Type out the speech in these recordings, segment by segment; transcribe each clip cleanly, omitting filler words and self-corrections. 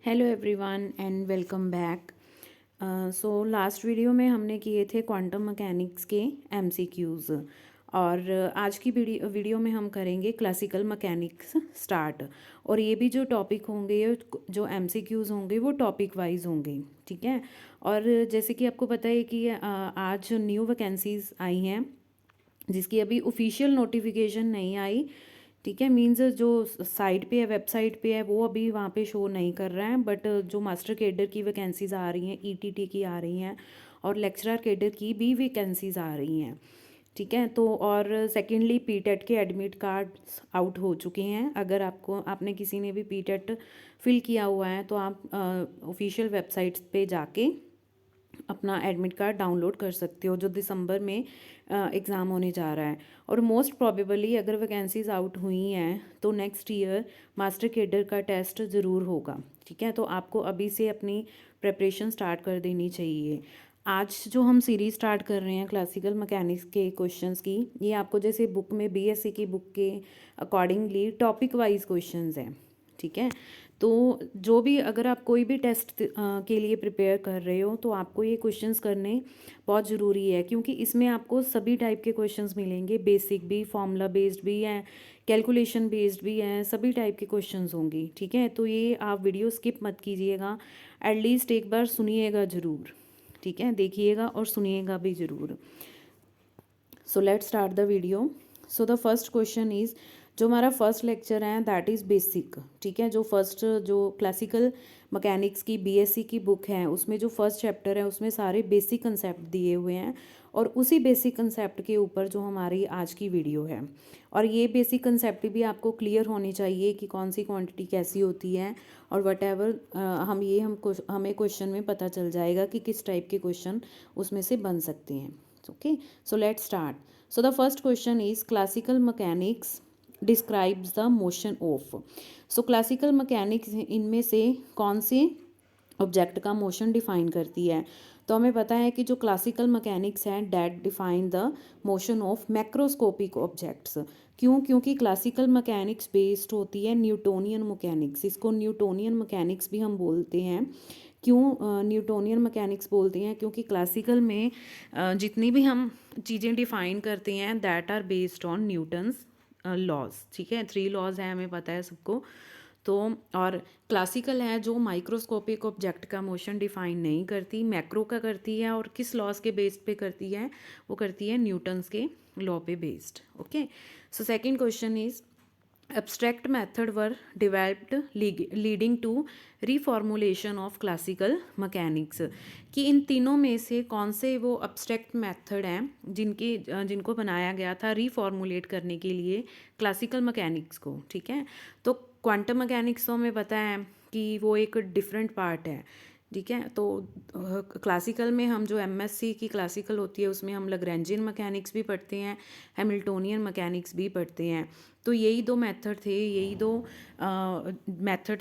Hello everyone and welcome back. So last video में हमने किए थे क्वांटम मैकेनिक्स के एमसीक्यूज़ और आज की वीडियो में हम करेंगे क्लासिकल मैकेनिक्स स्टार्ट। और ये भी जो टॉपिक होंगे जो एमसीक्यूज़ होंगे वो टॉपिक वाइज होंगे, ठीक है। और जैसे कि आपको पता है कि आज न्यू वैकेंसीज़ आई हैं जिसकी अभी ऑफिशियल नोटिफिकेशन नहीं आई, ठीक है। मीन्स जो साइट पे है, वेबसाइट पे है, वो अभी वहाँ पे शो नहीं कर रहा है, बट जो मास्टर केडर की वैकेंसीज़ आ रही हैं, ईटीटी की आ रही हैं और लेक्चरर केडर की भी वैकेंसीज़ आ रही हैं, ठीक है। तो और सेकेंडली पीटेट के एडमिट कार्ड्स आउट हो चुके हैं। अगर आपने किसी ने भी पीटेट फिल किया हुआ है तो आप ऑफिशियल वेबसाइट्स पे जाके अपना एडमिट कार्ड डाउनलोड कर सकते हो, जो दिसंबर में एग्ज़ाम होने जा रहा है। और मोस्ट प्रोबेबली अगर वैकेंसीज आउट हुई हैं तो नेक्स्ट ईयर मास्टर केडर का टेस्ट ज़रूर होगा, ठीक है। तो आपको अभी से अपनी प्रिपरेशन स्टार्ट कर देनी चाहिए। आज जो हम सीरीज़ स्टार्ट कर रहे हैं क्लासिकल मैकेनिक्स के क्वेश्चंस की, ये आपको जैसे बुक में बीएससी की बुक के अकॉर्डिंगली टॉपिक वाइज क्वेश्चंस हैं, ठीक है। तो जो भी अगर आप कोई भी टेस्ट के लिए प्रिपेयर कर रहे हो तो आपको ये क्वेश्चंस करने बहुत ज़रूरी है, क्योंकि इसमें आपको सभी टाइप के क्वेश्चंस मिलेंगे। बेसिक भी, फॉर्मूला बेस्ड भी हैं, कैलकुलेशन बेस्ड भी हैं, सभी टाइप के क्वेश्चंस होंगी, ठीक है। तो ये आप वीडियो स्किप मत कीजिएगा, एटलीस्ट एक बार सुनिएगा ज़रूर, ठीक है। देखिएगा और सुनिएगा भी ज़रूर। So let's start the video. So the first question is, जो हमारा फर्स्ट लेक्चर है दैट इज़ बेसिक, ठीक है। जो फर्स्ट जो क्लासिकल मैकेनिक्स की बीएससी की बुक है उसमें जो फर्स्ट चैप्टर है उसमें सारे बेसिक कंसेप्ट दिए हुए हैं, और उसी बेसिक कंसेप्ट के ऊपर जो हमारी आज की वीडियो है। और ये बेसिक कंसेप्ट भी आपको क्लियर होनी चाहिए कि कौन सी क्वांटिटी कैसी होती है और वट एवर हमें क्वेश्चन में पता चल जाएगा कि किस टाइप के क्वेश्चन उसमें से बन सकते हैं। Okay, so let's start. So the first question is, classical mechanics describes the motion of. So classical mechanics इनमें से कौन से ऑब्जेक्ट का मोशन डिफाइन करती है? तो हमें पता है कि जो क्लासिकल मैकेनिक्स है that define the motion of macroscopic objects. क्यों? क्योंकि क्लासिकल मैकेनिक्स बेस्ड होती है न्यूटोनियन मैकेनिक्स। इसको न्यूटोनियन मैकेनिक्स भी हम बोलते हैं। क्यों न्यूटोनियन मैकेनिक्स बोलते हैं? क्योंकि क्लासिकल में जितनी भी हम चीज़ें डिफाइन करते हैं that are based on Newton's laws, ठीक है। 3 लॉज हैं, हमें पता है सबको। तो और क्लासिकल है जो माइक्रोस्कोपिक ऑब्जेक्ट का मोशन डिफाइन नहीं करती, मैक्रो का करती है। और किस लॉज के बेस्ड पे करती है? वो करती है न्यूटन्स के लॉ पे based. Okay, so second question is, abstract method were developed leading to reformulation of classical mechanics। कि इन तीनों में से कौन से वो abstract method हैं जिनको बनाया गया था रीफॉर्मुलेट करने के लिए क्लासिकल मैकेनिक्स को, ठीक है। तो क्वांटम मैकेनिक्स तो हमें पता है कि वो एक डिफरेंट पार्ट है, ठीक है। तो क्लासिकल में हम जो एमएससी की क्लासिकल होती है उसमें हम लैग्रैंजियन मैकेनिक्स भी पढ़ते हैं, हैमिल्टोनियन मैकेनिक्स भी पढ़ते हैं। तो यही दो मेथड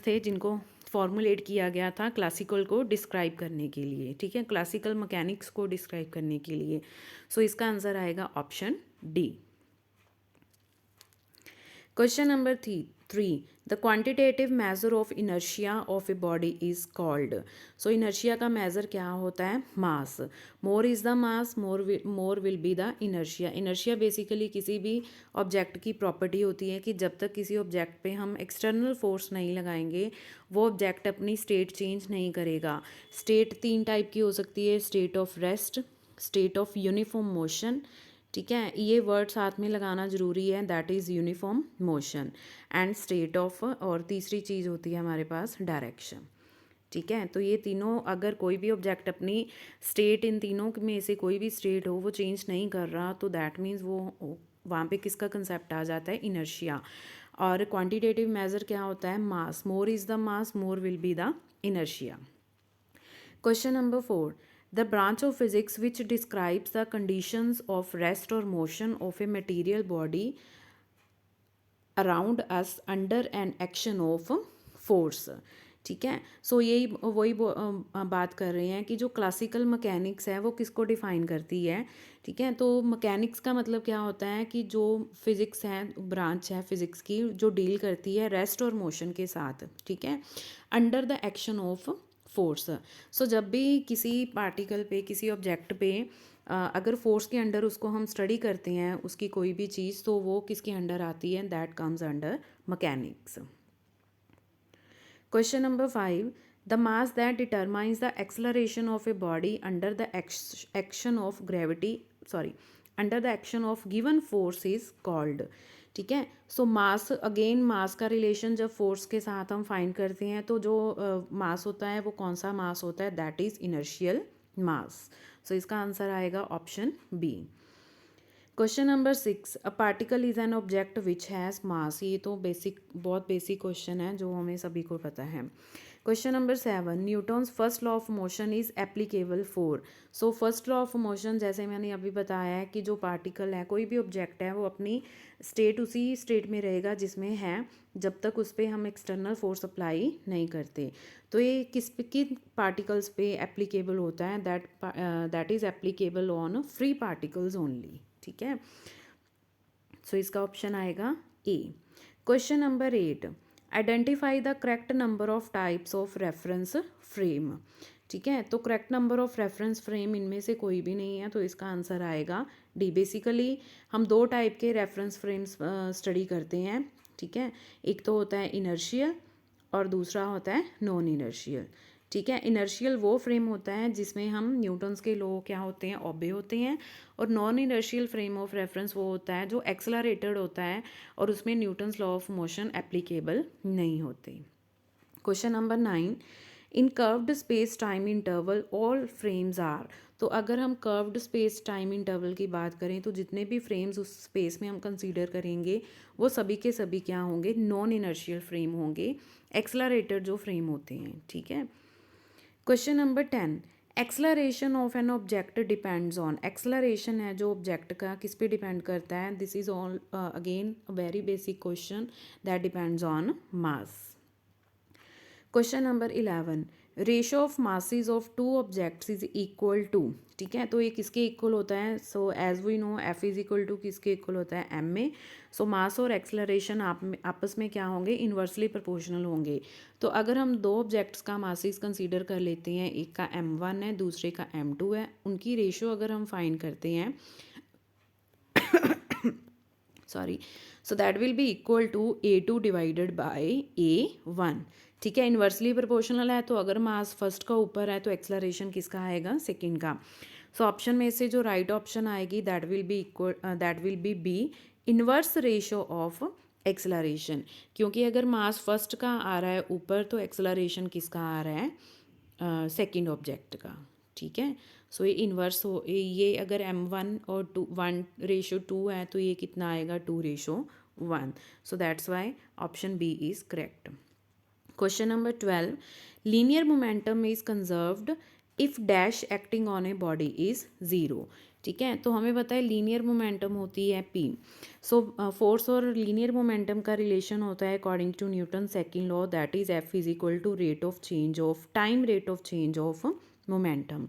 थे जिनको फॉर्मुलेट किया गया था क्लासिकल को डिस्क्राइब करने के लिए, ठीक है, क्लासिकल मैकेनिक्स को डिस्क्राइब करने के लिए। सो इसका आंसर आएगा option D. Question number 3, the quantitative measure of inertia of a body is called. So inertia का मेजर क्या होता है? Mass. More is the mass, more will be the inertia. Inertia basically किसी भी ऑब्जेक्ट की property होती है कि जब तक किसी ऑब्जेक्ट पे हम एक्सटर्नल फोर्स नहीं लगाएंगे वो ऑब्जेक्ट अपनी स्टेट चेंज नहीं करेगा। स्टेट 3 टाइप की हो सकती है, state of rest, state of uniform motion, ठीक है, ये वर्ड साथ में लगाना ज़रूरी है, that is uniform motion and state of, और तीसरी चीज़ होती है हमारे पास डायरेक्शन, ठीक है। तो ये तीनों, अगर कोई भी ऑब्जेक्ट अपनी स्टेट इन तीनों में से कोई भी स्टेट हो वो चेंज नहीं कर रहा तो दैट मीन्स वो वहाँ पे किसका कंसेप्ट आ जाता है? इनर्शिया। और क्वांटिटेटिव मेजर क्या होता है? Mass. More is the mass, more will be the inertia. Question number 4, the branch of physics which describes the conditions of rest or motion of a material body around us under an action of force। ठीक है। सो यही वही बात कर रहे हैं कि जो क्लासिकल मैकेनिक्स है वो किसको डिफ़ाइन करती है। ठीक है, तो मैकेनिक्स का मतलब क्या होता है कि जो फिज़िक्स है, ब्रांच है फिज़िक्स की, जो डील करती है रेस्ट और मोशन के साथ। ठीक है, under the action of force. So जब भी किसी पार्टिकल पे, किसी ऑब्जेक्ट पे अगर फोर्स के अंडर उसको हम स्टडी करते हैं, उसकी कोई भी चीज़, तो वो किसके अंडर आती है, that comes under mechanics. Question number 5. The mass that determines the acceleration of a body under the action of gravity, under the action of given force is called. ठीक है, सो मास, अगेन मास का रिलेशन जब force के साथ हम find करते हैं तो जो मास होता है वो कौन सा मास होता है, that is inertial mass. So इसका आंसर आएगा option B. Question number 6. A particle is an object which has mass. ये तो बेसिक, बहुत बेसिक क्वेश्चन है जो हमें सभी को पता है। Question number 7. Newton's first law of motion is applicable for. So first law of motion, जैसे मैंने अभी बताया है कि जो पार्टिकल है, कोई भी ऑब्जेक्ट है, वो अपनी स्टेट उसी स्टेट में रहेगा जिसमें है जब तक उस पर हम एक्सटर्नल फोर्स अप्लाई नहीं करते। तो ये किन पार्टिकल्स पे एप्लीकेबल होता है, that is applicable on free particles only. ठीक है, सो इसका ऑप्शन आएगा A. Question number 8. Identify the correct number of types of reference frame. ठीक है, तो correct number of reference frame इनमें से कोई भी नहीं है, तो इसका आंसर आएगा डी। बेसिकली हम दो टाइप के रेफरेंस फ्रेम्स स्टडी करते हैं। ठीक है, एक तो होता है इनर्शियल और दूसरा होता है नॉन इनर्शियल। ठीक है, इनर्शियल वो फ्रेम होता है जिसमें हम न्यूटन्स के लॉ क्या होते हैं, ओबे होते हैं, और non inertial frame of reference वो होता है जो एक्सेलरेटेड होता है और उसमें Newton's law of motion applicable नहीं होते। Question number 9. In curved space time interval all frames are. तो अगर हम कर्व्ड स्पेस टाइम इंटरवल की बात करें तो जितने भी फ्रेम्स उस स्पेस में हम कंसीडर करेंगे वो सभी के सभी क्या होंगे, नॉन इनर्शियल फ्रेम होंगे, एक्सेलरेटेड जो फ्रेम होते हैं। ठीक है। Question number 10. Acceleration of an object depends on. Acceleration है जो ऑब्जेक्ट का, किस पे डिपेंड करता है, this is all again a very basic question, that depends on mass. Question number 11. Ratio of masses of two objects is equal to. ठीक है, तो ये किसके इक्वल होता है, so as we no F is equal to किसके equal होता है, एम में। सो मास और एक्सलरेशन आपस में क्या होंगे, इन्वर्सली प्रोपोर्शनल होंगे। तो अगर हम दो ऑब्जेक्ट्स का मासेस कंसीडर कर लेते हैं, एक का m1 है, दूसरे का m2 है, उनकी रेशो अगर हम फाइंड करते हैं sorry, so that will be equal to A2 divided by A1। ठीक है, इन्वर्सली प्रोपोर्शनल है, तो अगर मास फर्स्ट का ऊपर है तो एक्सलरेशन किसका आएगा, सेकंड का। सो ऑप्शन में से जो राइट ऑप्शन आएगी that will be B, inverse ratio of acceleration. क्योंकि अगर मास फर्स्ट का आ रहा है ऊपर तो एक्सलरेशन किसका आ रहा है, सेकंड ऑब्जेक्ट का। ठीक है, सो ये इन्वर्स हो, ये अगर m1 और 1:2 है तो ये कितना आएगा, 2:1। So that's why option B is correct. Question number 12. Linear momentum is conserved if dash acting on a body is zero. ठीक है, तो हमें पता है लीनियर मोमेंटम होती है P। सो फोर्स और लीनियर मोमेंटम का रिलेशन होता है according to Newton second law, that is F is equal to rate of change of time, rate of change of momentum.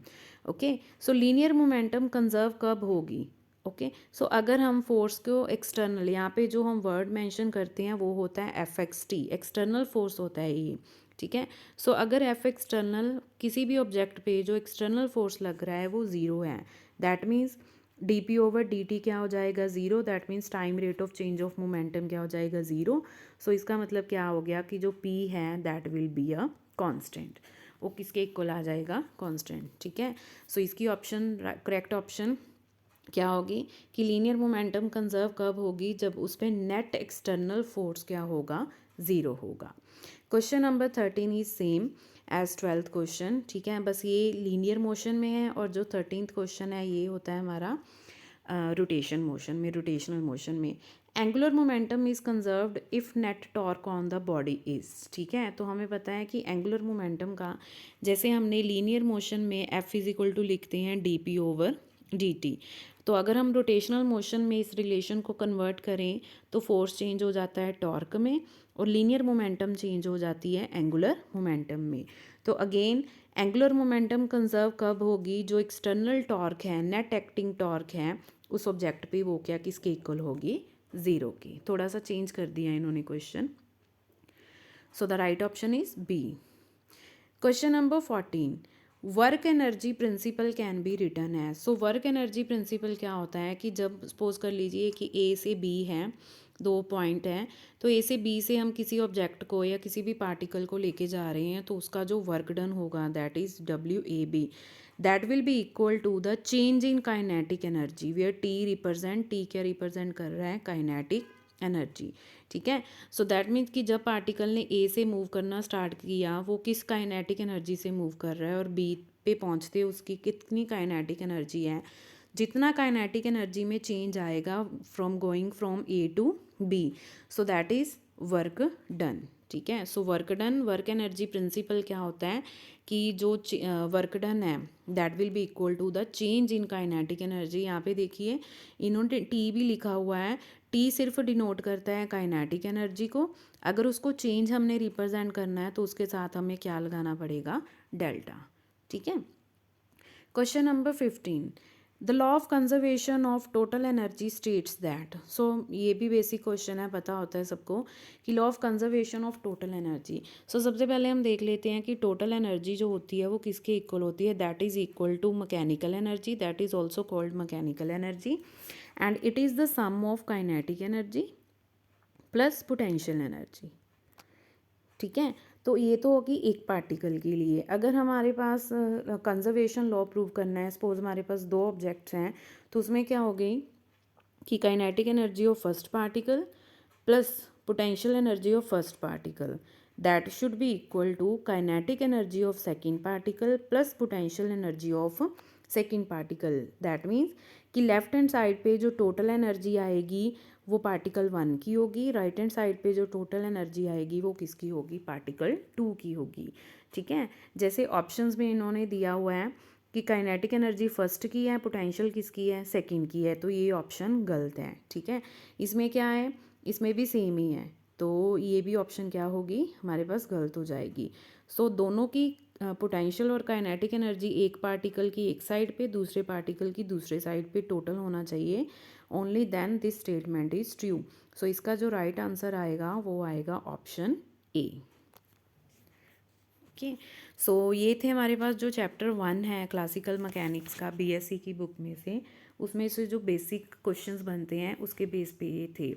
Okay, so linear momentum conserve कब होगी, okay, सो अगर हम force को external, यहाँ पे जो हम वर्ड मेंशन करते हैं वो होता है FXT, एक्सटर्नल फोर्स होता है ये। ठीक है, सो अगर F एक्सटर्नल किसी भी ऑब्जेक्ट पे जो एक्सटर्नल फोर्स लग रहा है वो ज़ीरो है, दैट मीन्स dp/dt क्या हो जाएगा, zero. That means time rate of change of momentum क्या हो जाएगा, ज़ीरो। सो इसका मतलब क्या हो गया कि जो P है that will be a constant, वो किसके इक्वल आ जाएगा, कांस्टेंट। ठीक है, सो इसकी ऑप्शन, करेक्ट ऑप्शन क्या होगी कि लीनियर मोमेंटम कंजर्व कब होगी, जब उस पर नेट एक्सटर्नल फोर्स क्या होगा, ज़ीरो होगा। Question number 13 is same as 12th question. ठीक है, बस ये लीनियर मोशन में है और जो 13th क्वेश्चन है ये होता है हमारा रोटेशन मोशन में, रोटेशनल मोशन में। Angular momentum is conserved if net torque on the body is. ठीक है, तो हमें पता है कि एंगुलर मोमेंटम का, जैसे हमने लीनियर मोशन में F इज इक्वल टू लिखते हैं dp/dt, तो अगर हम रोटेशनल मोशन में इस रिलेशन को कन्वर्ट करें तो फोर्स चेंज हो जाता है टॉर्क में, और लीनियर मोमेंटम चेंज हो जाती है एंगुलर मोमेंटम में। तो अगेन एंगुलर मोमेंटम कंजर्व कब होगी, जो एक्सटर्नल टॉर्क है, नेट एक्टिंग टॉर्क है उस ऑब्जेक्ट पे, वो क्या किसके इक्वल होगी, ज़ीरो की। थोड़ा सा चेंज कर दिया इन्होंने question. So the right option is B. Question number 14, work energy principle can be written as. So work energy principle क्या होता है कि जब सपोज कर लीजिए कि ए से बी है, दो पॉइंट हैं, तो ए से बी से हम किसी ऑब्जेक्ट को या किसी भी पार्टिकल को लेके जा रहे हैं, तो उसका जो वर्क डन होगा that is WAB, that will be equal to the change in kinetic energy, where T क्या रिप्रेजेंट कर रहा है, काइनेटिक एनर्जी। ठीक है, सो दैट मीन्स कि जब पार्टिकल ने ए से मूव करना स्टार्ट किया, वो किस काइनेटिक एनर्जी से मूव कर रहा है, और बी पे पहुंचते उसकी कितनी काइनेटिक एनर्जी है। जितना काइनेटिक एनर्जी में चेंज आएगा from going from A to B, so that is work done. ठीक है, so work done, work energy principle क्या होता है कि जो वर्क डन है that will be equal to the change in kinetic energy. यहाँ पे देखिए इन्होंने टी भी लिखा हुआ है, टी सिर्फ डिनोट करता है काइनेटिक एनर्जी को। अगर उसको चेंज हमने रिप्रेजेंट करना है तो उसके साथ हमें क्या लगाना पड़ेगा, डेल्टा। ठीक है, question number 15, the law of conservation of total energy states that. So ये भी बेसिक क्वेश्चन है, पता होता है सबको कि law of conservation of total energy. So सबसे पहले हम देख लेते हैं कि टोटल एनर्जी जो होती है वो किसके इक्वल होती है, that is equal to mechanical energy, that is also called mechanical energy, and it is the sum of kinetic energy plus potential energy. ठीक है, तो ये तो होगी एक पार्टिकल के लिए। अगर हमारे पास कंजर्वेशन लॉ प्रूव करना है, सपोज हमारे पास दो ऑब्जेक्ट्स हैं, तो उसमें क्या हो गई कि kinetic energy of first particle plus potential energy of first particle that should be equal to kinetic energy of second particle plus potential energy of second particle. That means कि लेफ्ट हैंड साइड पे जो total energy आएगी वो particle 1 की होगी, right hand side पे जो total energy आएगी वो किसकी होगी, पार्टिकल 2 की होगी। ठीक है, जैसे ऑप्शंस में इन्होंने दिया हुआ है कि काइनेटिक एनर्जी फर्स्ट की है, पोटेंशियल किसकी है, सेकंड की है, तो ये ऑप्शन गलत है। ठीक है, इसमें क्या है, इसमें भी सेम ही है, तो ये भी ऑप्शन क्या होगी हमारे पास गलत हो जाएगी। सो दोनों की पोटेंशियल और काइनेटिक एनर्जी एक पार्टिकल की एक साइड पे, दूसरे पार्टिकल की दूसरे साइड पे टोटल होना चाहिए, only then this statement is true. So इसका जो राइट आंसर आएगा वो आएगा ऑप्शन ए। ओके, सो ये थे हमारे पास जो चैप्टर 1 है क्लासिकल मैकेनिक्स का BSc की बुक में से, उसमें से जो बेसिक क्वेश्चंस बनते हैं उसके बेस पे ये थे।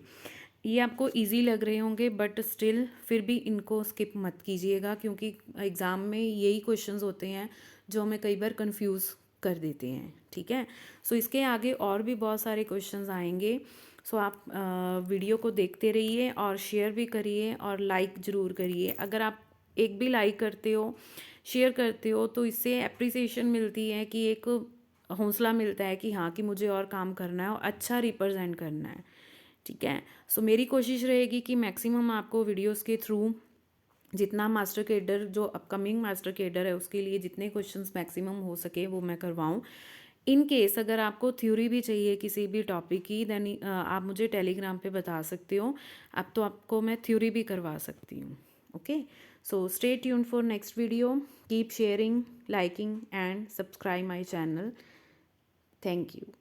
ये आपको इजी लग रहे होंगे बट स्टिल फिर भी इनको स्किप मत कीजिएगा, क्योंकि एग्ज़ाम में यही क्वेश्चंस होते हैं जो हमें कई बार कंफ्यूज कर देते हैं। ठीक है, सो इसके आगे और भी बहुत सारे क्वेश्चंस आएंगे। सो आप वीडियो को देखते रहिए और शेयर भी करिए और लाइक ज़रूर करिए। अगर आप एक भी लाइक करते हो, शेयर करते हो, तो इससे अप्रिसिएशन मिलती है कि एक हौसला मिलता है कि हाँ कि मुझे और काम करना है और अच्छा रिप्रेजेंट करना है। ठीक है, सो मेरी कोशिश रहेगी कि मैक्सिमम आपको वीडियोस के थ्रू जितना मास्टर केडर जो अपकमिंग मास्टर केडर है उसके लिए जितने क्वेश्चंस मैक्सिमम हो सके वो मैं करवाऊँ। इन केस अगर आपको थ्योरी भी चाहिए किसी भी टॉपिक की, देन आप मुझे टेलीग्राम पे बता सकते हो, अब तो आपको मैं थ्योरी भी करवा सकती हूँ। Okay, so stay tuned for next video, keep sharing, liking and subscribe my channel. Thank you.